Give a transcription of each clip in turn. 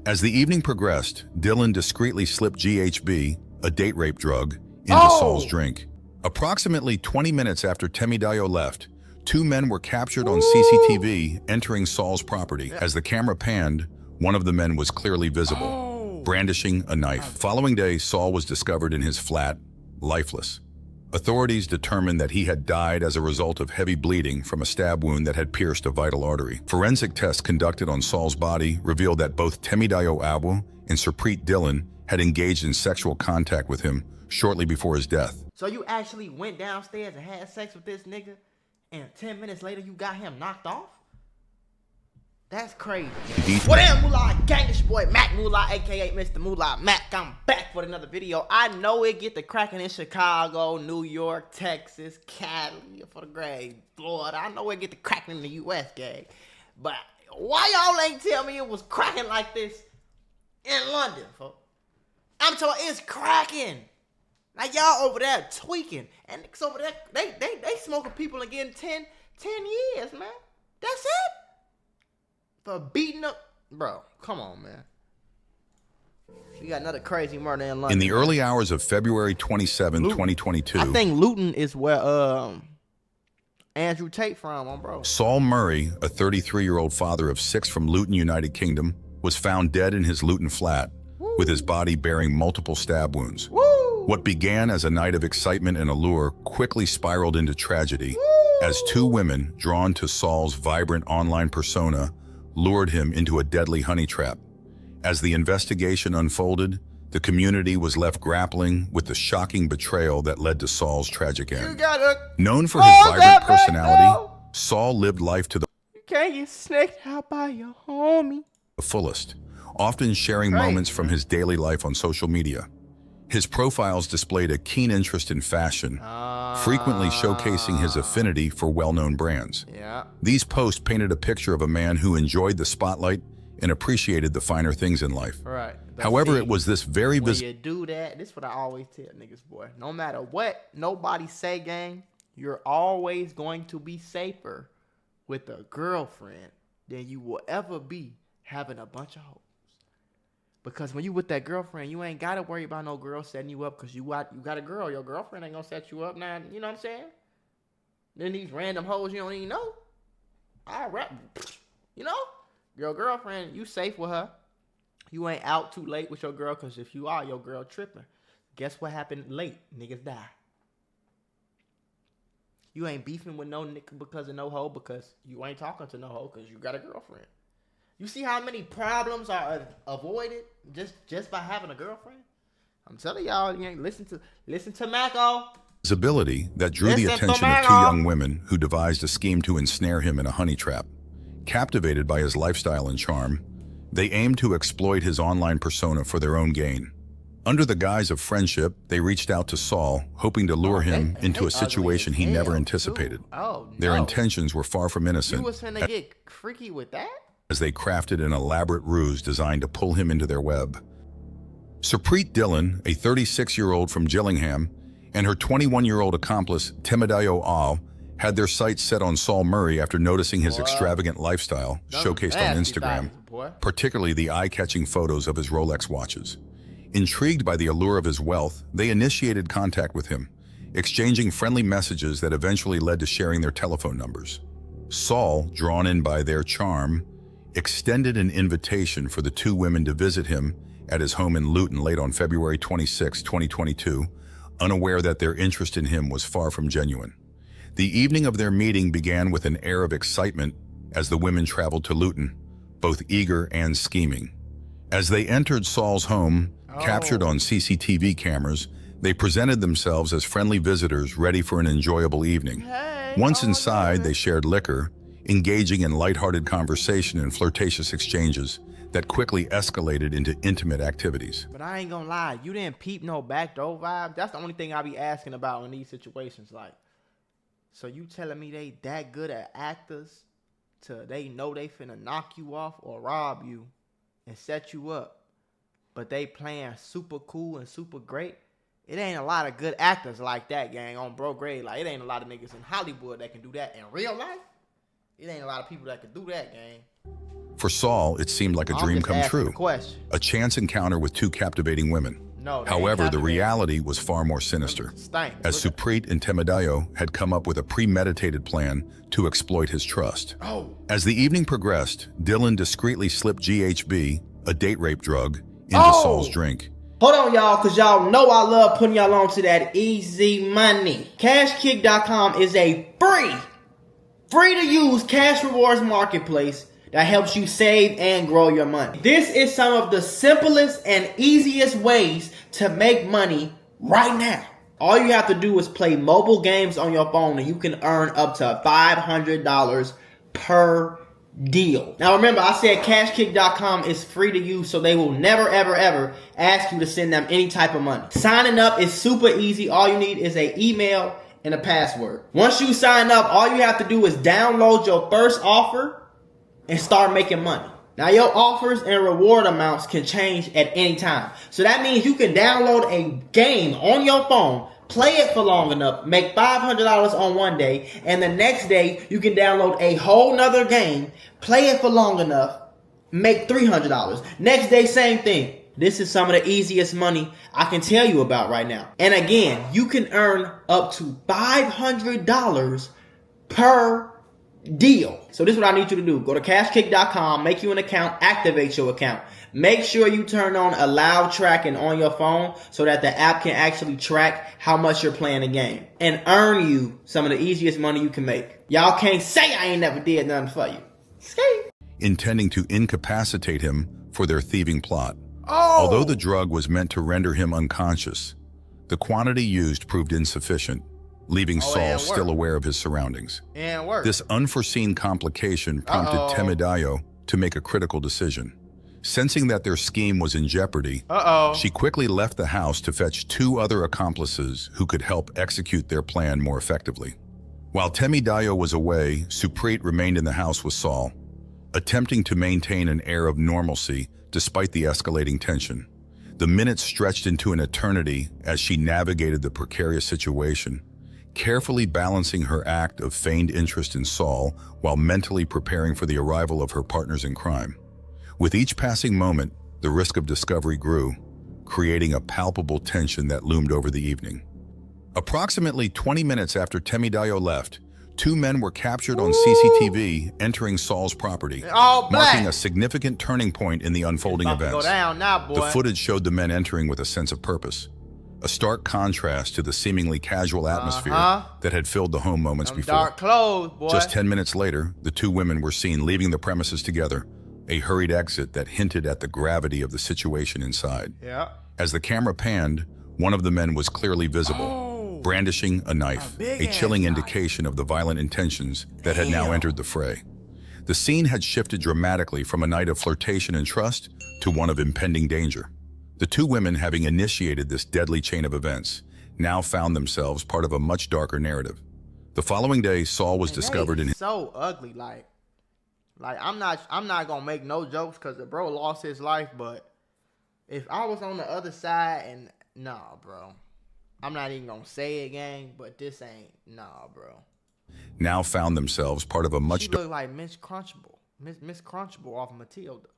As the evening progressed, Dylan discreetly slipped GHB, a date rape drug, into Saul's drink. Approximately 20 minutes after Temidayo left, two men were captured on CCTV entering Saul's property. As the camera panned, one of the men was clearly visible, brandishing a knife. Following day, Saul was discovered in his flat, lifeless. Authorities determined that he had died as a result of heavy bleeding from a stab wound that had pierced a vital artery. Forensic tests conducted on Saul's body revealed that both Temidayo Abu and Surpreet Dylan had engaged in sexual contact with him shortly before his death. So you actually went downstairs and had sex with this nigga, and 10 minutes later you got him knocked off? That's crazy. What up, Mula gang? It's your boy Mac Mula, aka Mr. Mula Mac. I'm back with another video. I know it get the cracking in Chicago, New York, Texas, Cali, for the grade, Florida. I know it get the cracking in the US, gang. But why y'all ain't tell me it was cracking like this in London, folks? I'm talking, it's cracking. Like y'all over there tweaking, and niggas over there, they smoking people and getting 10 years, man. That's it. For beating up, bro, come on, man. We got another crazy murder in London. In the early hours of February 27, 2022, I think Luton is where Andrew Tate from, bro. Saul Murray, a 33-year-old father of 6 from Luton, United Kingdom, was found dead in his Luton flat, with his body bearing multiple stab wounds. What began as a night of excitement and allure quickly spiraled into tragedy as two women, drawn to Saul's vibrant online persona, lured him into a deadly honey trap. As the investigation unfolded, the community was left grappling with the shocking betrayal that led to Saul's tragic end. Known for his vibrant personality, Saul lived life to the You can't get snaked out by your homie. fullest, often sharing moments from his daily life on social media. His profiles displayed a keen interest in fashion, frequently showcasing his affinity for well-known brands. These posts painted a picture of a man who enjoyed the spotlight and appreciated the finer things in life. However, it was this very when you do that, this is what I always tell niggas, boy. No matter what nobody say, gang, you're always going to be safer with a girlfriend than you will ever be having a bunch of hoes. Because when you with that girlfriend, you ain't got to worry about no girl setting you up because you got a girl. Your girlfriend ain't going to set you up now. You know what I'm saying? Then these random hoes you don't even know. I rap. You know? Your girlfriend, you safe with her. You ain't out too late with your girl because if you are, your girl tripping. Guess what happened late? Niggas die. You ain't beefing with no nigga because of no hoe because you ain't talking to no hoe because you got a girlfriend. You see how many problems are avoided just by having a girlfriend? I'm telling y'all, you ain't listen to Mako. His ability that drew the attention of two young women who devised a scheme to ensnare him in a honey trap. Captivated by his lifestyle and charm, they aimed to exploit his online persona for their own gain. Under the guise of friendship, they reached out to Saul, hoping to lure him into a situation he never anticipated. Their intentions were far from innocent. You was finna get freaky with that? As they crafted an elaborate ruse designed to pull him into their web. Surpreet Dylan, a 36-year-old from Gillingham, and her 21-year-old accomplice, Temidayo Al, had their sights set on Saul Murray after noticing his extravagant lifestyle showcased on Instagram, particularly the eye-catching photos of his Rolex watches. Intrigued by the allure of his wealth, they initiated contact with him, exchanging friendly messages that eventually led to sharing their telephone numbers. Saul, drawn in by their charm, extended an invitation for the two women to visit him at his home in Luton late on February 26, 2022, unaware that their interest in him was far from genuine. The evening of their meeting began with an air of excitement as the women traveled to Luton, both eager and scheming. As they entered Saul's home, captured on CCTV cameras, they presented themselves as friendly visitors ready for an enjoyable evening. Once inside, they shared liquor, engaging in lighthearted conversation and flirtatious exchanges that quickly escalated into intimate activities. But I ain't gonna lie, you didn't peep no backdoor vibe. That's the only thing I be asking about in these situations. Like, so you telling me they that good at actors till they know they finna knock you off or rob you and set you up, but they playing super cool and super great? It ain't a lot of good actors like that, gang, on bro grade. Like, it ain't a lot of niggas in Hollywood that can do that in real life. It ain't a lot of people that could do that, gang. For Saul, it seemed like a dream come true. A chance encounter with two captivating women. No, however, the reality was far more sinister, as Suprit and Temidayo had come up with a premeditated plan to exploit his trust. As the evening progressed, Dylan discreetly slipped GHB, a date rape drug, into Saul's drink. Hold on, y'all, because y'all know I love putting y'all on to that easy money. CashKick.com is a free to use cash rewards marketplace that helps you save and grow your money. This is some of the simplest and easiest ways to make money right now. All you have to do is play mobile games on your phone and you can earn up to $500 per deal. Now remember, I said CashKick.com is free to use, so they will never ever ask you to send them any type of money. Signing up is super easy. All you need is an email and a password. Once you sign up, all you have to do is download your first offer and start making money. Now your offers and reward amounts can change at any time. So that means you can download a game on your phone, play it for long enough, make $500 on one day, and the next day you can download a whole nother game, play it for long enough, make $300. Next day, same thing. This is some of the easiest money I can tell you about right now. And again, you can earn up to $500 per deal. So this is what I need you to do. Go to cashkick.com, make you an account, activate your account. Make sure you turn on allow tracking on your phone so that the app can actually track how much you're playing the game and earn you some of the easiest money you can make. Y'all can't say I ain't never did nothing for you. Skate. Intending to incapacitate him for their thieving plot. Although the drug was meant to render him unconscious, the quantity used proved insufficient, leaving Saul still aware of his surroundings. This unforeseen complication prompted Temidayo to make a critical decision. Sensing that their scheme was in jeopardy, she quickly left the house to fetch two other accomplices who could help execute their plan more effectively. While Temidayo was away, Suprit remained in the house with Saul, attempting to maintain an air of normalcy despite the escalating tension. The minutes stretched into an eternity as she navigated the precarious situation, carefully balancing her act of feigned interest in Saul while mentally preparing for the arrival of her partners in crime. With each passing moment, the risk of discovery grew, creating a palpable tension that loomed over the evening. Approximately 20 minutes after Temidayo left, two men were captured on CCTV entering Saul's property, marking a significant turning point in the unfolding events. Go down now, boy. The footage showed the men entering with a sense of purpose, a stark contrast to the seemingly casual atmosphere that had filled the home moments before. Dark clothes, boy. Just 10 minutes later, the two women were seen leaving the premises together, a hurried exit that hinted at the gravity of the situation inside. As the camera panned, one of the men was clearly visible, brandishing a knife, a chilling indication of the violent intentions that had now entered the fray. The scene had shifted dramatically from a night of flirtation and trust to one of impending danger. The two women, having initiated this deadly chain of events, now found themselves part of a much darker narrative. The following day, Saul was discovered in his... So ugly, like I'm not gonna make no jokes because the bro lost his life, but if I was on the other side and nah, bro. I'm not even gonna say it, gang, but this ain't, nah, bro. Now found themselves part of a much... She looked like Miss Crunchable off Matilda.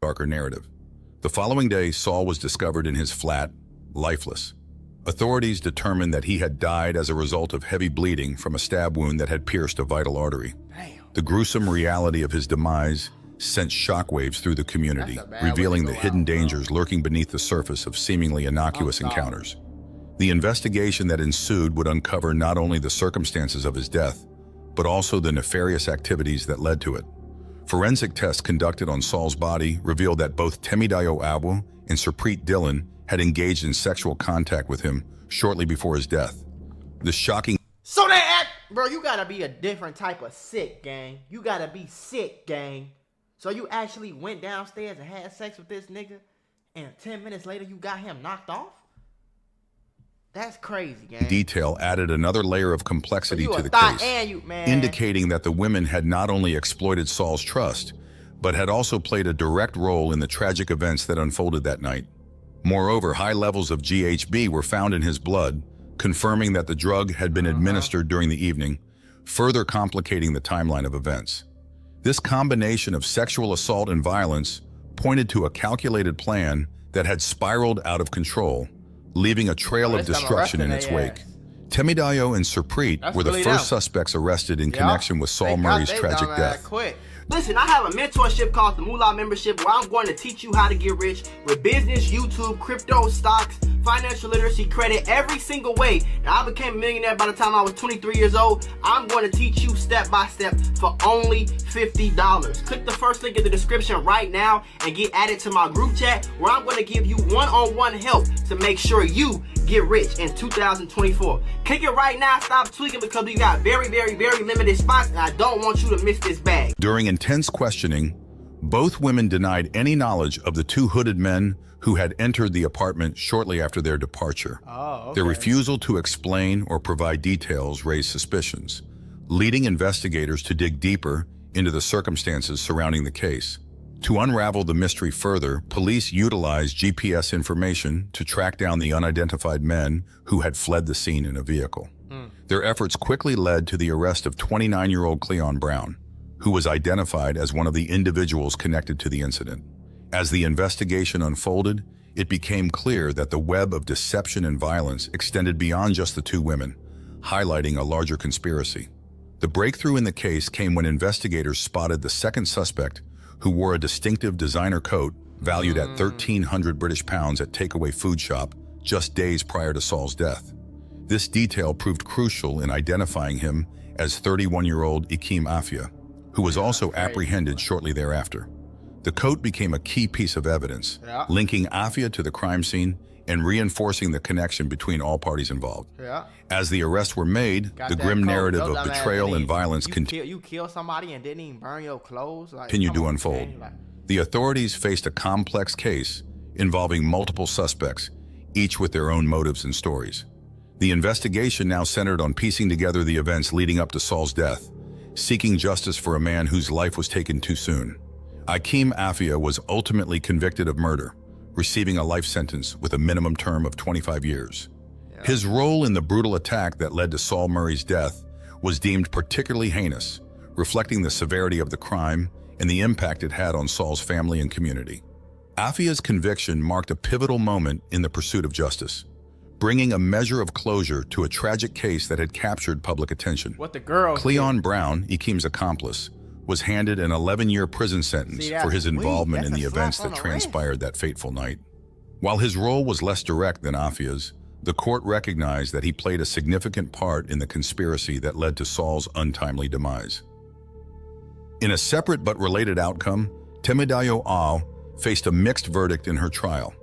Darker narrative. The following day, Saul was discovered in his flat, lifeless. Authorities determined that he had died as a result of heavy bleeding from a stab wound that had pierced a vital artery. Damn. The gruesome reality of his demise sent shockwaves through the community, revealing the hidden dangers lurking beneath the surface of seemingly innocuous encounters. The investigation that ensued would uncover not only the circumstances of his death, but also the nefarious activities that led to it. Forensic tests conducted on Saul's body revealed that both Temidayo Abu and Suprit Dylan had engaged in sexual contact with him shortly before his death. The shocking... So bro, you gotta be a different type of sick, gang. You gotta be sick, gang. So you actually went downstairs and had sex with this nigga, and 10 minutes later you got him knocked off? That's crazy, gang. Detail added another layer of complexity to the case, indicating that the women had not only exploited Saul's trust, but had also played a direct role in the tragic events that unfolded that night. Moreover, high levels of GHB were found in his blood, confirming that the drug had been administered during the evening, further complicating the timeline of events. This combination of sexual assault and violence pointed to a calculated plan that had spiraled out of control, leaving a trail of destruction in its wake. Temidayo and Surpreet were the first suspects arrested in connection with Saul Murray's tragic death. Listen, I have a mentorship called the Mula membership where I'm going to teach you how to get rich with business, YouTube, crypto, stocks, financial literacy, credit, every single way. Now, I became a millionaire by the time I was 23 years old. I'm going to teach you step by step for only $50. Click the first link in the description right now and get added to my group chat where I'm going to give you one-on-one help to make sure you get rich in 2024. Click it right now. Stop tweaking because we got very, very, very limited spots and I don't want you to miss this bag. During intense questioning, both women denied any knowledge of the two hooded men who had entered the apartment shortly after their departure. Their refusal to explain or provide details raised suspicions, leading investigators to dig deeper into the circumstances surrounding the case. To unravel the mystery further, police utilized GPS information to track down the unidentified men who had fled the scene in a vehicle. Their efforts quickly led to the arrest of 29-year-old Cleon Brown, who was identified as one of the individuals connected to the incident. As the investigation unfolded, it became clear that the web of deception and violence extended beyond just the two women, highlighting a larger conspiracy. The breakthrough in the case came when investigators spotted the second suspect, who wore a distinctive designer coat valued at 1,300 British pounds at takeaway food shop just days prior to Saul's death. This detail proved crucial in identifying him as 31-year-old Ikim Afia, who was also apprehended shortly thereafter. The coat became a key piece of evidence, linking Afia to the crime scene and reinforcing the connection between all parties involved. As the arrests were made, the grim narrative of betrayal and violence continued. You kill somebody and didn't even burn your clothes? Continued to unfold. The authorities faced a complex case involving multiple suspects, each with their own motives and stories. The investigation now centered on piecing together the events leading up to Saul's death, seeking justice for a man whose life was taken too soon. Ikim Afia was ultimately convicted of murder, receiving a life sentence with a minimum term of 25 years. His role in the brutal attack that led to Saul Murray's death was deemed particularly heinous, reflecting the severity of the crime and the impact it had on Saul's family and community. Afia's conviction marked a pivotal moment in the pursuit of justice, bringing a measure of closure to a tragic case that had captured public attention. Cleon Brown, Ikim's accomplice, was handed an 11-year prison sentence for his involvement in the events that transpired that fateful night. While his role was less direct than Afia's, the court recognized that he played a significant part in the conspiracy that led to Saul's untimely demise. In a separate but related outcome, Temidayo Al faced a mixed verdict in her trial.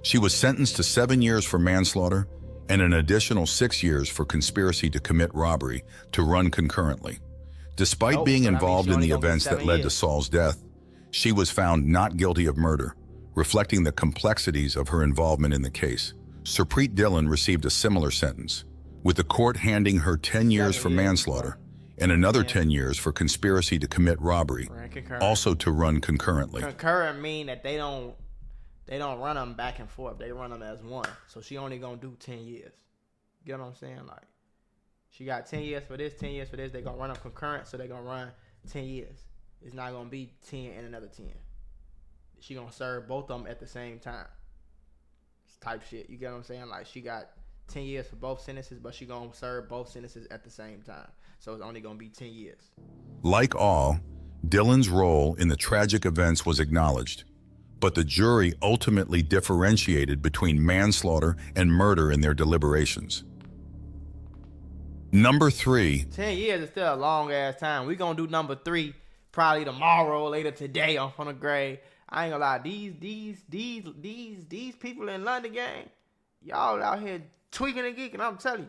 She was sentenced to 7 years for manslaughter and an additional 6 years for conspiracy to commit robbery to run concurrently. Despite being involved in the events that led to Saul's death, she was found not guilty of murder, reflecting the complexities of her involvement in the case. Surpreet Dillon received a similar sentence, with the court handing her 10 years for manslaughter and another 10 years for conspiracy to commit robbery, also to run concurrently. Concurrent mean that they don't run them back and forth. They run them as one. So she only gonna do 10 years. You know what I'm saying? Like, she got 10 years for this, 10 years for this. They gonna run them concurrent, so they gonna run 10 years. It's not gonna be 10 and another 10. She gonna serve both of them at the same time. It's type shit. You get what I'm saying? Like, she got 10 years for both sentences, but she gonna serve both sentences at the same time. So it's only gonna be 10 years. Like all, Dillon's role in the tragic events was acknowledged, but the jury ultimately differentiated between manslaughter and murder in their deliberations. Number 3. 10 years is still a long ass time. We gonna do number 3 probably tomorrow, later today on Front of Grade. I ain't gonna lie, these people in London, gang, y'all out here tweaking and geeking, I'm telling you.